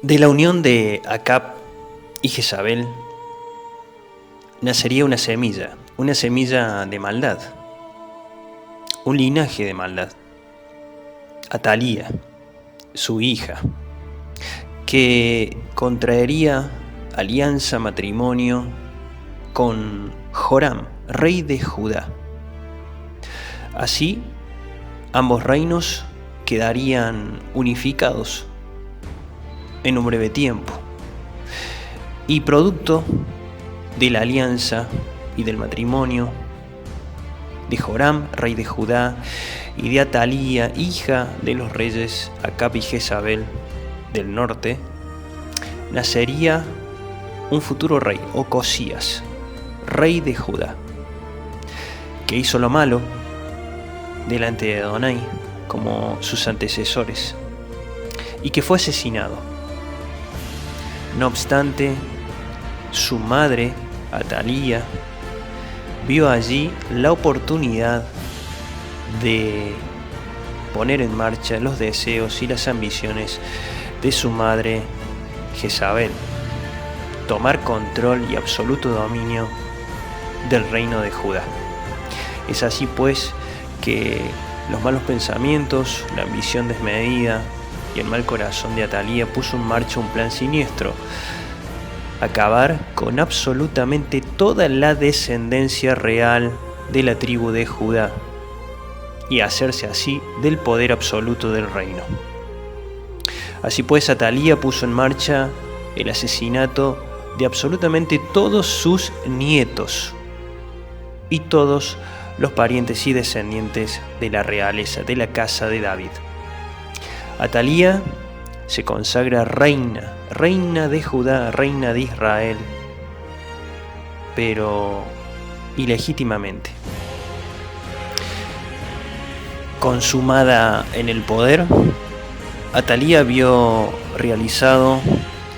De la unión de Acab y Jezabel nacería una semilla de maldad, un linaje de maldad. Atalía, su hija, que contraería alianza, matrimonio con Joram, rey de Judá. Así, ambos reinos quedarían unificados en un breve tiempo. Y producto de la alianza y del matrimonio de Joram, rey de Judá, y de Atalía, hija de los reyes Acab y Jezabel del norte, nacería un futuro rey, Ocosías, rey de Judá, que hizo lo malo delante de Adonai, como sus antecesores, y que fue asesinado. No obstante, su madre, Atalía, vio allí la oportunidad de poner en marcha los deseos y las ambiciones de su madre Jezabel, tomar control y absoluto dominio del reino de Judá. Es así pues que los malos pensamientos, la ambición desmedida y el mal corazón de Atalía puso en marcha un plan siniestro: acabar con absolutamente toda la descendencia real de la tribu de Judá y hacerse así del poder absoluto del reino. Así pues, Atalía puso en marcha el asesinato de absolutamente todos sus nietos y todos los parientes y descendientes de la realeza, de la casa de David. Atalía se consagra reina de Judá, reina de Israel, pero ilegítimamente. Consumada en el poder, Atalía vio realizado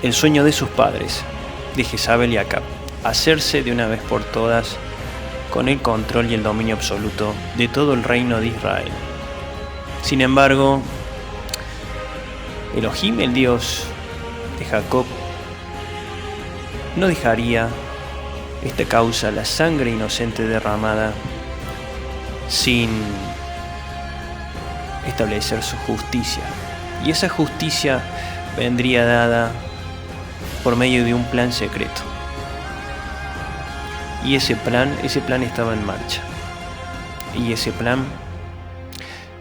el sueño de sus padres, de Jezabel y Acab: hacerse de una vez por todas con el control y el dominio absoluto de todo el reino de Israel. Sin embargo, Elohim, el Dios de Jacob, no dejaría esta causa, la sangre inocente derramada, sin establecer su justicia. Y esa justicia vendría dada por medio de un plan secreto. Y ese plan estaba en marcha. Y ese plan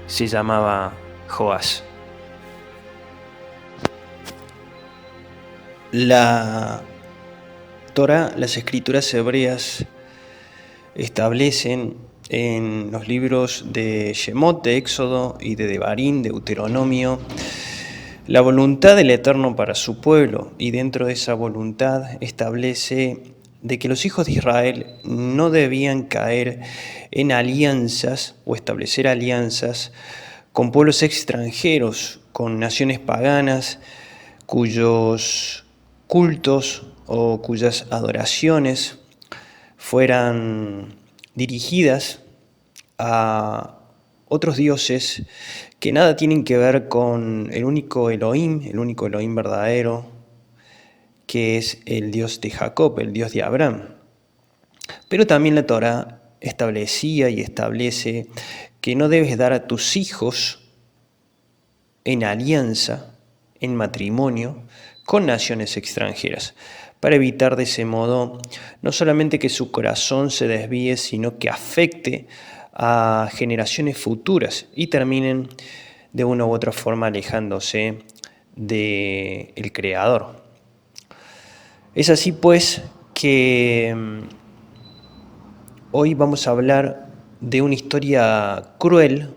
se llamaba Joás. La Torá, las escrituras hebreas, establecen en los libros de Shemot, de Éxodo, y de Devarim, de Deuteronomio, la voluntad del Eterno para su pueblo, y dentro de esa voluntad establece de que los hijos de Israel no debían caer en alianzas o establecer alianzas con pueblos extranjeros, con naciones paganas, cuyos cultos o cuyas adoraciones fueran dirigidas a otros dioses que nada tienen que ver con el único Elohim verdadero, que es el Dios de Jacob, el Dios de Abraham. Pero también la Torá establecía y establece que no debes dar a tus hijos en alianza, en matrimonio, con naciones extranjeras, para evitar de ese modo no solamente que su corazón se desvíe, sino que afecte a generaciones futuras y terminen de una u otra forma alejándose del Creador. Es así pues que hoy vamos a hablar de una historia cruel,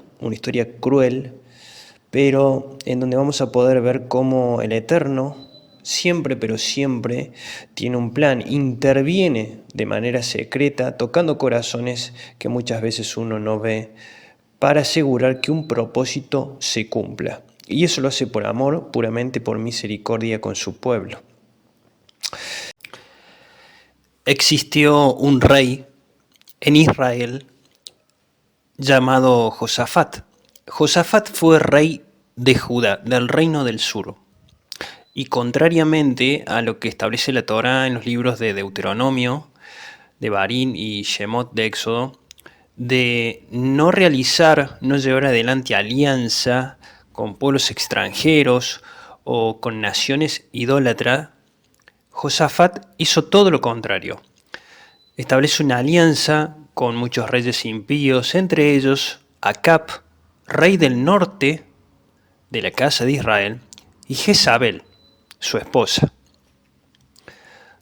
pero en donde vamos a poder ver cómo el Eterno siempre, pero siempre, tiene un plan, interviene de manera secreta, tocando corazones que muchas veces uno no ve, para asegurar que un propósito se cumpla. Y eso lo hace por amor, puramente por misericordia con su pueblo. Existió un rey en Israel llamado Josafat. Josafat fue rey de Judá, del reino del sur. Y contrariamente a lo que establece la Torá en los libros de Deuteronomio, de Barín y Shemot de Éxodo, de no realizar, no llevar adelante alianza con pueblos extranjeros o con naciones idólatras, Josafat hizo todo lo contrario. Establece una alianza con muchos reyes impíos, entre ellos Acab, rey del norte de la casa de Israel, y Jezabel, su esposa.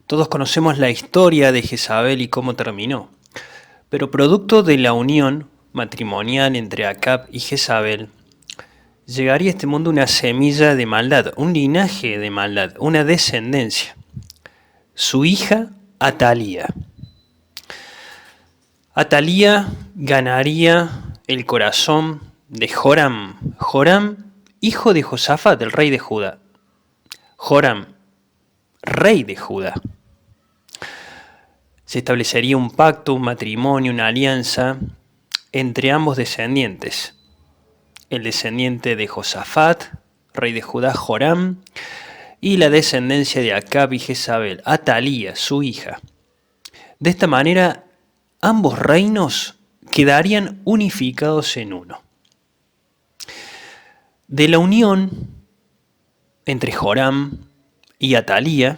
Todos conocemos la historia de Jezabel y cómo terminó, pero producto de la unión matrimonial entre Acab y Jezabel, llegaría a este mundo una semilla de maldad, un linaje de maldad, una descendencia. Su hija Atalía. Atalía ganaría el corazón de Joram. Joram, hijo de Josafat, el rey de Judá. Joram, rey de Judá. Se establecería un pacto, un matrimonio, una alianza entre ambos descendientes. El descendiente de Josafat, rey de Judá, Joram, y la descendencia de Acab y Jezabel, Atalía, su hija. De esta manera, ambos reinos quedarían unificados en uno. De la unión entre Joram y Atalía,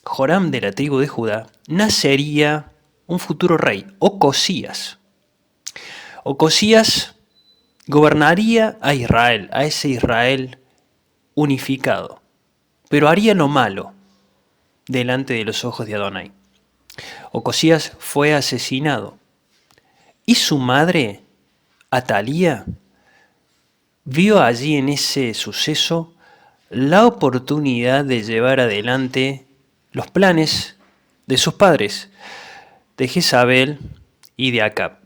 Joram de la tribu de Judá, nacería un futuro rey, Ocosías. Ocosías gobernaría a Israel, a ese Israel unificado, pero haría lo malo delante de los ojos de Adonai. Ocosías fue asesinado y su madre, Atalía, vio allí en ese suceso la oportunidad de llevar adelante los planes de sus padres, de Jezabel y de Acab.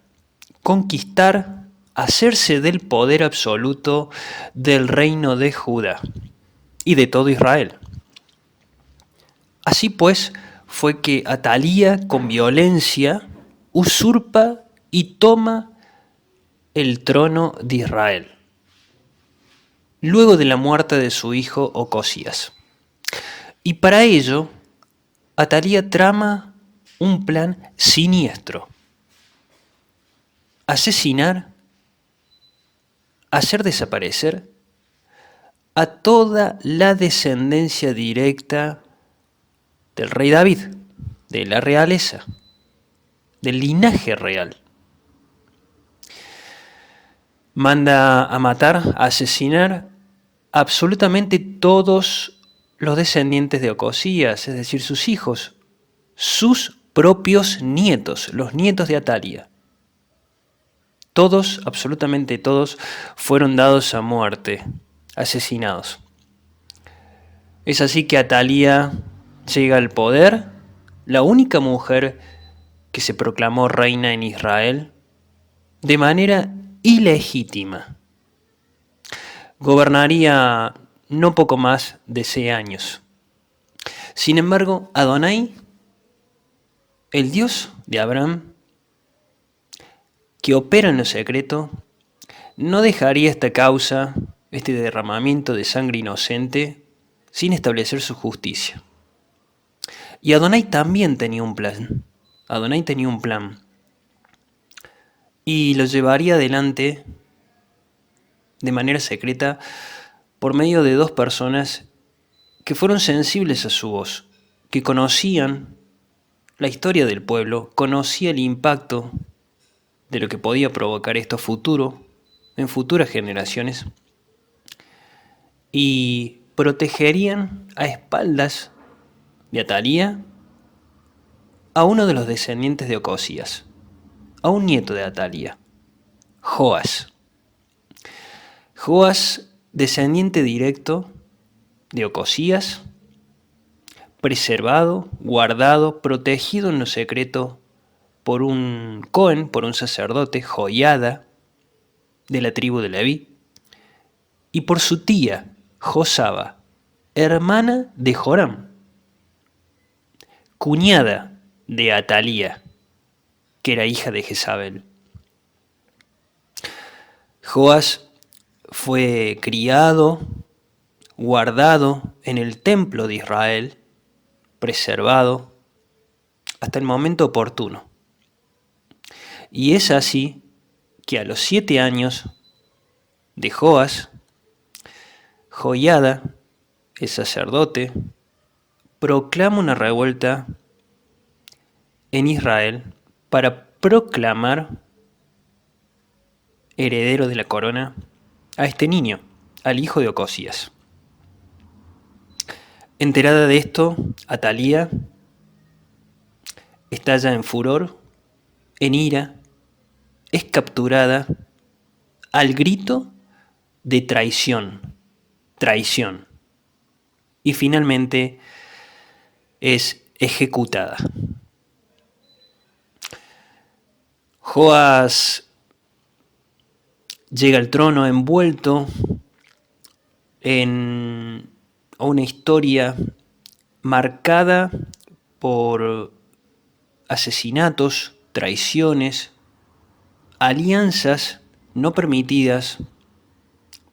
Conquistar, hacerse del poder absoluto del reino de Judá y de todo Israel. Así pues, fue que Atalía, con violencia, usurpa y toma el trono de Israel, luego de la muerte de su hijo Ocosías. Y para ello, Atalía trama un plan siniestro: asesinar, hacer desaparecer a toda la descendencia directa del rey David, de la realeza, del linaje real. Manda a matar, a asesinar absolutamente todos los descendientes de Ocosías, es decir, sus hijos, sus propios nietos, los nietos de Atalía. Todos, absolutamente todos, fueron dados a muerte, asesinados. Es así que Atalía llega al poder, la única mujer que se proclamó reina en Israel, de manera ilegítima. Gobernaría no poco más de 6 años. Sin embargo, Adonai, el Dios de Abraham, que opera en lo secreto, no dejaría esta causa, este derramamiento de sangre inocente, sin establecer su justicia. Y Adonai también tenía un plan. Adonai tenía un plan. Y lo llevaría adelante de manera secreta por medio de 2 personas que fueron sensibles a su voz, que conocían la historia del pueblo, conocían el impacto de lo que podía provocar esto en futuras generaciones, y protegerían a espaldas de Atalía a uno de los descendientes de Ocosías, a un nieto de Atalía, Joas. Joas, descendiente directo de Ocosías, preservado, guardado, protegido en lo secreto por un Cohen, por un sacerdote, Joiada, de la tribu de Leví, y por su tía, Josaba, hermana de Joram, cuñada de Atalía, que era hija de Jezabel. Joas fue criado, guardado en el templo de Israel, preservado hasta el momento oportuno. Y es así que a los 7 años de Joas, Joiada, el sacerdote, proclama una revuelta en Israel para proclamar heredero de la corona a este niño, al hijo de Ocosías. Enterada de esto, Atalía estalla en furor, en ira, es capturada al grito de traición, traición, y finalmente es ejecutada. Joas llega al trono envuelto en una historia marcada por asesinatos, traiciones, alianzas no permitidas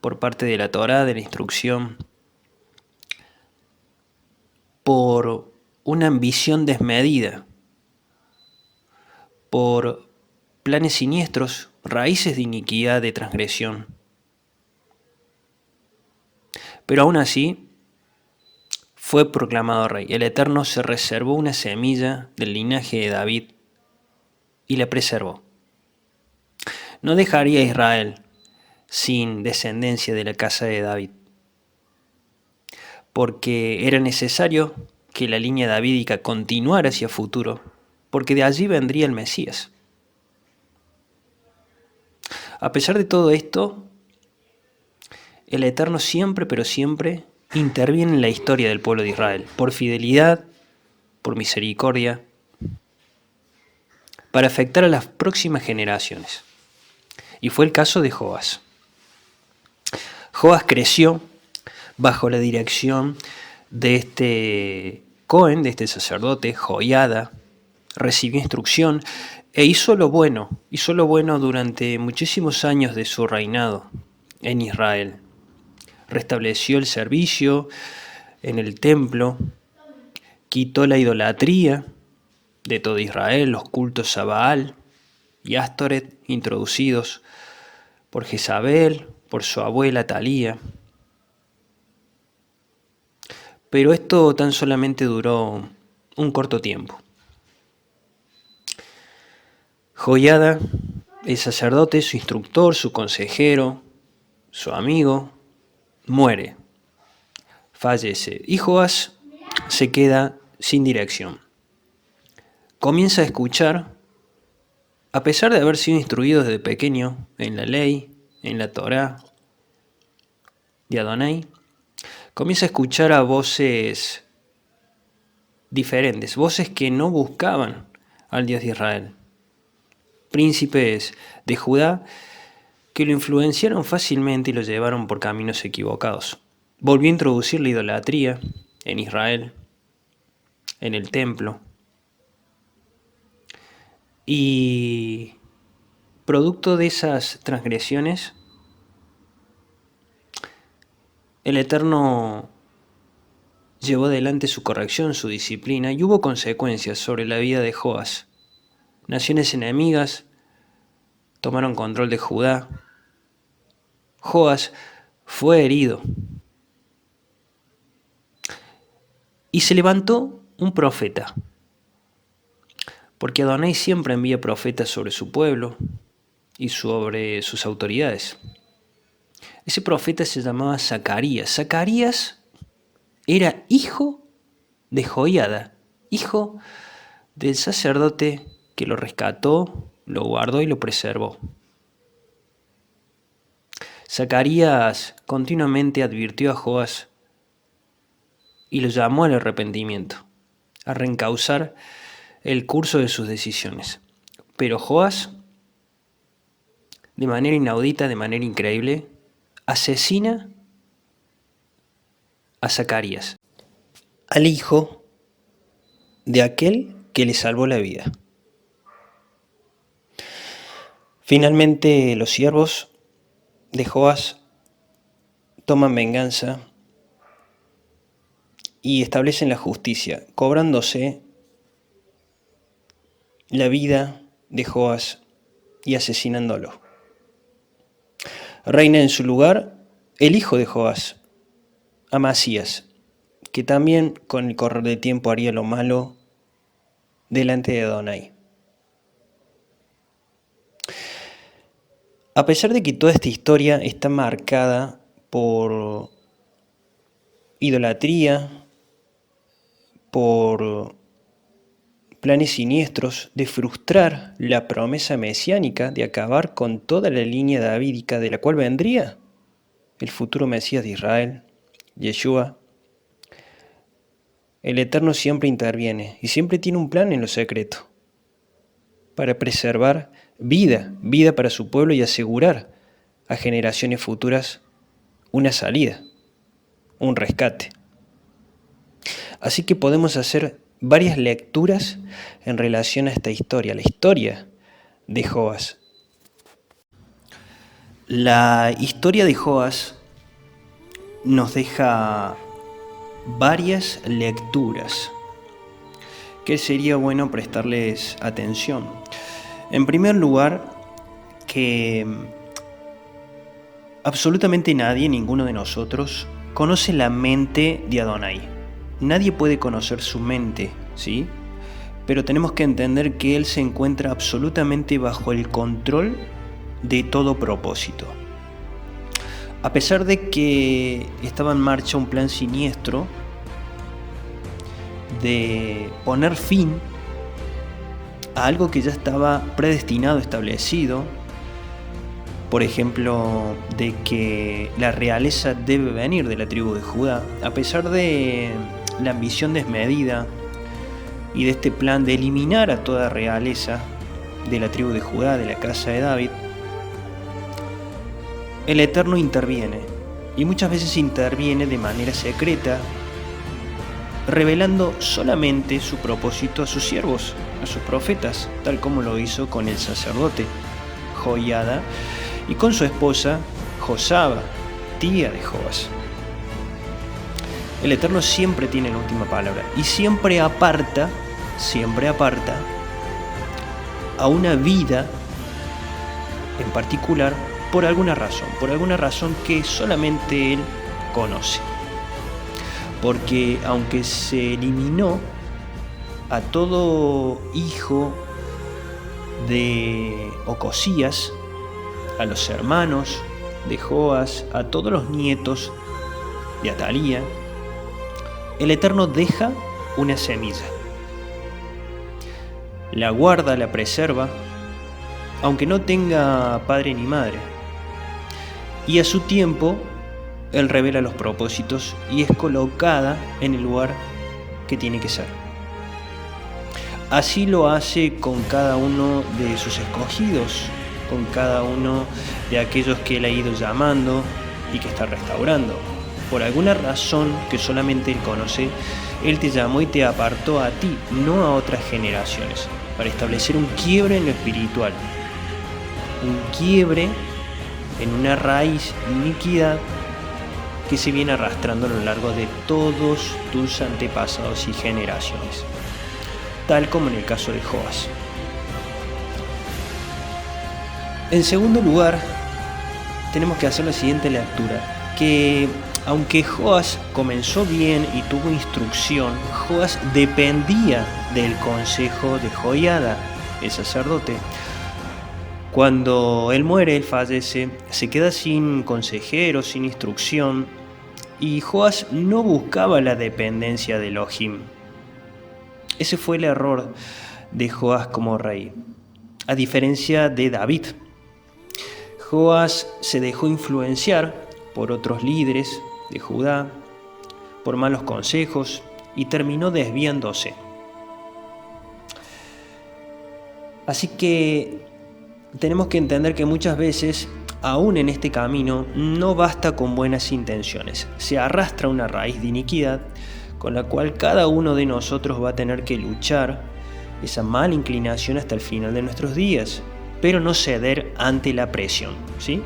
por parte de la Torá, de la instrucción, por una ambición desmedida, por planes siniestros, raíces de iniquidad, de transgresión. Pero aún así, fue proclamado rey. El Eterno se reservó una semilla del linaje de David y la preservó. No dejaría a Israel sin descendencia de la casa de David, porque era necesario que la línea davídica continuara hacia futuro, porque de allí vendría el Mesías. A pesar de todo esto, el Eterno siempre, pero siempre, interviene en la historia del pueblo de Israel, por fidelidad, por misericordia, para afectar a las próximas generaciones. Y fue el caso de Joas. Joas creció bajo la dirección de este Cohen, de este sacerdote, Joiada, recibió instrucción e hizo lo bueno durante muchísimos años de su reinado en Israel. Restableció el servicio en el templo, quitó la idolatría de todo Israel, los cultos a Baal y Astoret introducidos por Jezabel, por su abuela Atalía. Pero esto tan solamente duró un corto tiempo. Joiada, el sacerdote, su instructor, su consejero, su amigo, muere, fallece, y Joas se queda sin dirección. Comienza a escuchar, a pesar de haber sido instruido desde pequeño en la ley, en la Torá de Adonai, comienza a escuchar a voces diferentes, voces que no buscaban al Dios de Israel. Príncipes de Judá que lo influenciaron fácilmente y lo llevaron por caminos equivocados. Volvió a introducir la idolatría en Israel, en el templo. Y producto de esas transgresiones, el Eterno llevó adelante su corrección, su disciplina, y hubo consecuencias sobre la vida de Joas. Naciones enemigas tomaron control de Judá. Joas fue herido. Y se levantó un profeta, porque Adonai siempre envía profetas sobre su pueblo y sobre sus autoridades. Ese profeta se llamaba Zacarías. Zacarías era hijo de Joiada, hijo del sacerdote que lo rescató, lo guardó y lo preservó. Zacarías continuamente advirtió a Joas y lo llamó al arrepentimiento, a reencauzar el curso de sus decisiones. Pero Joas, de manera inaudita, de manera increíble, asesina a Zacarías, al hijo de aquel que le salvó la vida. Finalmente los siervos de Joas toman venganza y establecen la justicia, cobrándose la vida de Joás y asesinándolo. Reina en su lugar el hijo de Joás, Amasías, que también con el correr del tiempo haría lo malo delante de Adonai. A pesar de que toda esta historia está marcada por idolatría, por planes siniestros de frustrar la promesa mesiánica de acabar con toda la línea davídica de la cual vendría el futuro Mesías de Israel, Yeshua, el Eterno siempre interviene y siempre tiene un plan en lo secreto para preservar vida para su pueblo y asegurar a generaciones futuras una salida, un rescate. Así que podemos hacer varias lecturas en relación a esta historia, la historia de Joás. La historia de Joás nos deja varias lecturas que sería bueno prestarles atención. En primer lugar, que absolutamente nadie, ninguno de nosotros, conoce la mente de Adonai. Nadie puede conocer su mente, ¿sí? Pero tenemos que entender que Él se encuentra absolutamente bajo el control de todo propósito. A pesar de que estaba en marcha un plan siniestro de poner fin a algo que ya estaba predestinado, establecido, por ejemplo, de que la realeza debe venir de la tribu de Judá, a pesar de la ambición desmedida y de este plan de eliminar a toda realeza de la tribu de Judá, de la casa de David, el Eterno interviene, y muchas veces interviene de manera secreta, revelando solamente su propósito a sus siervos, a sus profetas, tal como lo hizo con el sacerdote Joiada y con su esposa Josaba, tía de Joás. El Eterno siempre tiene la última palabra y siempre aparta a una vida en particular por alguna razón que solamente Él conoce. Porque aunque se eliminó a todo hijo de Ocosías, a los hermanos de Joás, a todos los nietos de Atalía, el Eterno deja una semilla. La guarda, la preserva, aunque no tenga padre ni madre. Y a su tiempo, Él revela los propósitos y es colocada en el lugar que tiene que ser. Así lo hace con cada uno de sus escogidos, con cada uno de aquellos que Él ha ido llamando y que está restaurando. Por alguna razón que solamente Él conoce, Él te llamó y te apartó a ti, no a otras generaciones, para establecer un quiebre en lo espiritual, un quiebre en una raíz de iniquidad que se viene arrastrando a lo largo de todos tus antepasados y generaciones, tal como en el caso de Joás. En segundo lugar, tenemos que hacer la siguiente lectura, que aunque Joás comenzó bien y tuvo instrucción, Joás dependía del consejo de Joiada, el sacerdote. Cuando él muere, él fallece, se queda sin consejero, sin instrucción, y Joás no buscaba la dependencia de Elohim. Ese fue el error de Joás como rey, a diferencia de David. Joás se dejó influenciar por otros líderes de Judá, por malos consejos, y terminó desviándose. Así que tenemos que entender que muchas veces, aún en este camino, no basta con buenas intenciones. Se arrastra una raíz de iniquidad con la cual cada uno de nosotros va a tener que luchar esa mala inclinación hasta el final de nuestros días, pero no ceder ante la presión, ¿sí?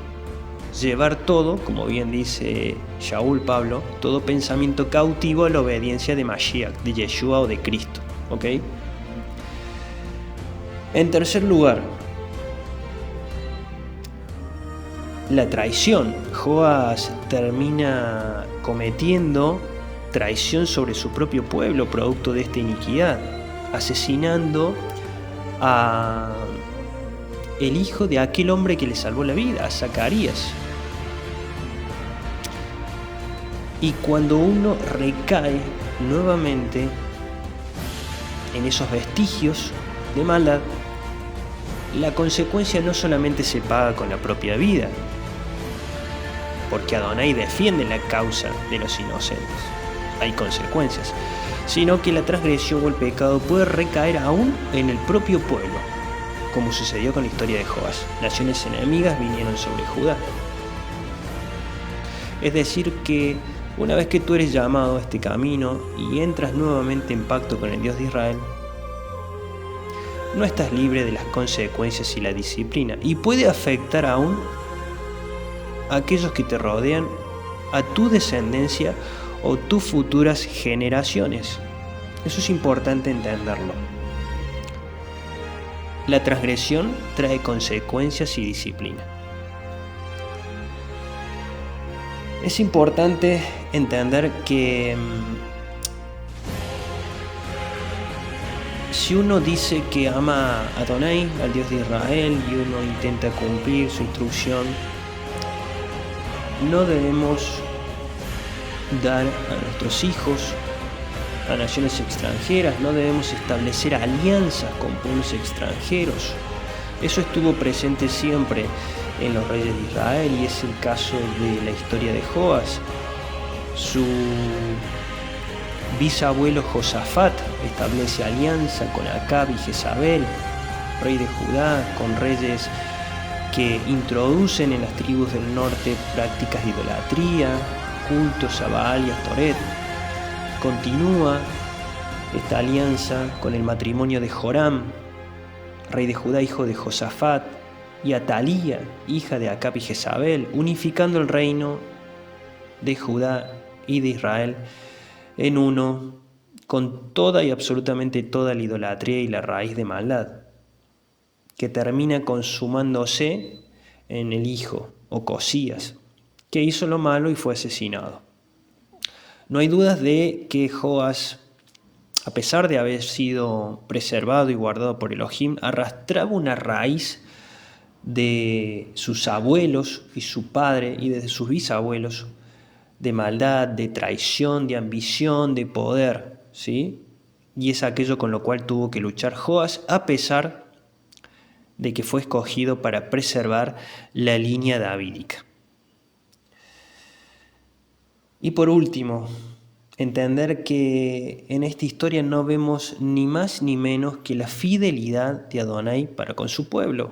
llevar todo, como bien dice Shaul Pablo, todo pensamiento cautivo a la obediencia de Mashiach, de Yeshua o de Cristo. ¿Ok? En tercer lugar, la traición. Joás termina cometiendo traición sobre su propio pueblo, producto de esta iniquidad, asesinando a el hijo de aquel hombre que le salvó la vida, a Zacarías. Y cuando uno recae nuevamente en esos vestigios de maldad, la consecuencia no solamente se paga con la propia vida, porque Adonai defiende la causa de los inocentes, hay consecuencias, sino que la transgresión o el pecado puede recaer aún en el propio pueblo, como sucedió con la historia de Joás. Naciones enemigas vinieron sobre Judá. Es decir que una vez que tú eres llamado a este camino y entras nuevamente en pacto con el Dios de Israel, no estás libre de las consecuencias y la disciplina, y puede afectar aún a aquellos que te rodean, a tu descendencia o tus futuras generaciones. Eso es importante entenderlo. La transgresión trae consecuencias y disciplina. Es importante entender que si uno dice que ama a Adonai, al Dios de Israel, y uno intenta cumplir su instrucción, no debemos dar a nuestros hijos a naciones extranjeras, no debemos establecer alianzas con pueblos extranjeros. Eso estuvo presente siempre en los reyes de Israel y es el caso de la historia de Joás. Su bisabuelo Josafat establece alianza con Acab y Jezabel, rey de Judá, con reyes que introducen en las tribus del norte prácticas de idolatría, cultos a Baal y a Astoret. Continúa esta alianza con el matrimonio de Joram, rey de Judá, hijo de Josafat, y Atalía, hija de Acab y Jezabel, unificando el reino de Judá y de Israel en uno, con toda y absolutamente toda la idolatría y la raíz de maldad, que termina consumándose en el hijo, Ocosías, que hizo lo malo y fue asesinado. No hay dudas de que Joás, a pesar de haber sido preservado y guardado por Elohim, arrastraba una raíz de sus abuelos y su padre y de sus bisabuelos, de maldad, de traición, de ambición, de poder, ¿sí? Y es aquello con lo cual tuvo que luchar Joás, a pesar de que fue escogido para preservar la línea davídica. Y por último, entender que en esta historia no vemos ni más ni menos que la fidelidad de Adonai para con su pueblo.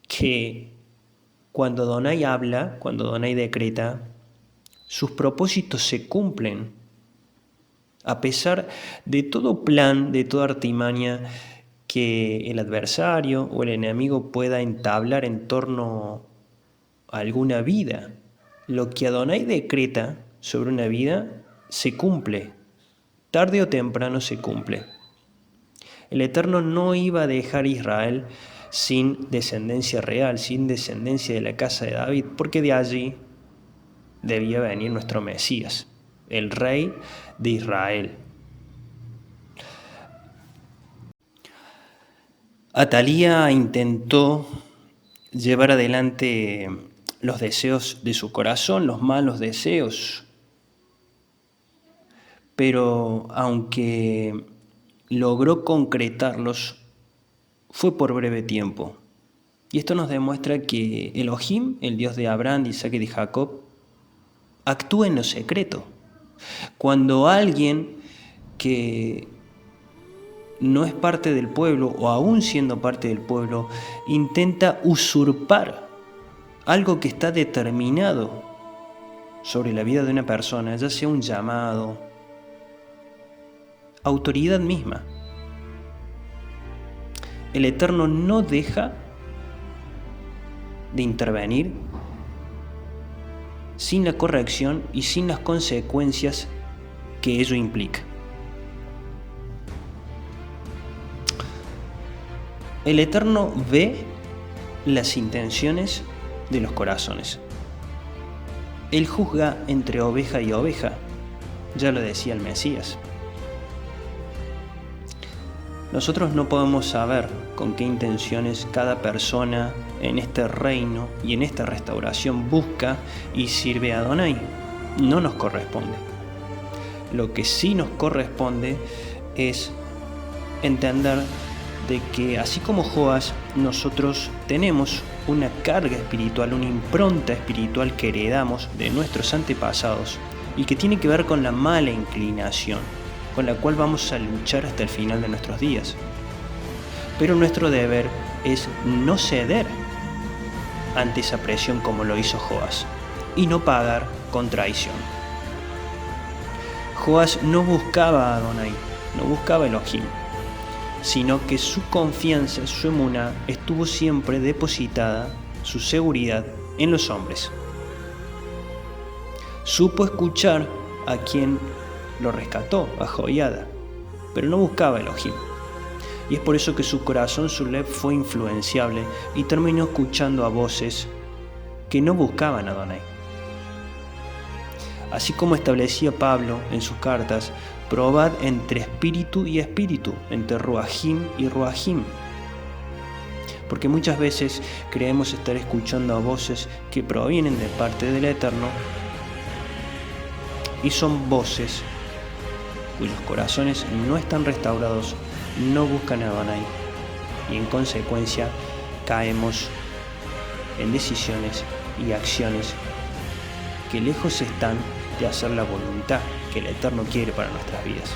Que cuando Adonai habla, cuando Adonai decreta, sus propósitos se cumplen, a pesar de todo plan, de toda artimaña que el adversario o el enemigo pueda entablar en torno a alguna vida. Lo que Adonai decreta sobre una vida se cumple, tarde o temprano se cumple. El Eterno no iba a dejar a Israel sin descendencia real, sin descendencia de la casa de David, porque de allí debía venir nuestro Mesías, el Rey de Israel. Atalía intentó llevar adelante los deseos de su corazón, los malos deseos, pero aunque logró concretarlos, fue por breve tiempo. Y esto nos demuestra que Elohim, el Dios de Abraham, de Isaac y de Jacob, actúa en lo secreto. Cuando alguien que no es parte del pueblo, o aún siendo parte del pueblo, intenta usurpar algo que está determinado sobre la vida de una persona, ya sea un llamado, autoridad misma, el Eterno no deja de intervenir sin la corrección y sin las consecuencias que ello implica. El Eterno ve las intenciones de los corazones. Él juzga entre oveja y oveja, ya lo decía el Mesías. Nosotros no podemos saber con qué intenciones cada persona en este reino y en esta restauración busca y sirve a Adonai. No nos corresponde. Lo que sí nos corresponde es entender de que así como Joás, nosotros tenemos una carga espiritual, una impronta espiritual que heredamos de nuestros antepasados y que tiene que ver con la mala inclinación, con la cual vamos a luchar hasta el final de nuestros días. Pero nuestro deber es no ceder ante esa presión como lo hizo Joás y no pagar con traición. Joás no buscaba a Adonai, no buscaba a Elohim, sino que su confianza, su emuná, estuvo siempre depositada, su seguridad, en los hombres. Supo escuchar a quien lo rescató, a Joiada, pero no buscaba a Elohim. Y es por eso que su corazón, su leb, fue influenciable y terminó escuchando a voces que no buscaban a Adonai. Así como establecía Pablo en sus cartas, probad entre espíritu y espíritu, entre ruajim y ruajim. Porque muchas veces creemos estar escuchando a voces que provienen de parte del Eterno y son voces cuyos corazones no están restaurados, no buscan a Adonai y en consecuencia caemos en decisiones y acciones que lejos están de hacer la voluntad que el Eterno quiere para nuestras vidas.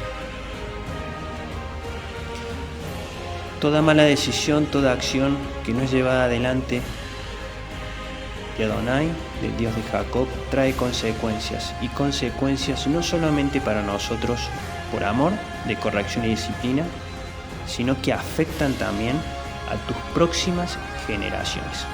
Toda mala decisión, toda acción que no es llevada adelante de Adonai, del Dios de Jacob, trae consecuencias, y consecuencias no solamente para nosotros por amor, de corrección y disciplina, sino que afectan también a tus próximas generaciones.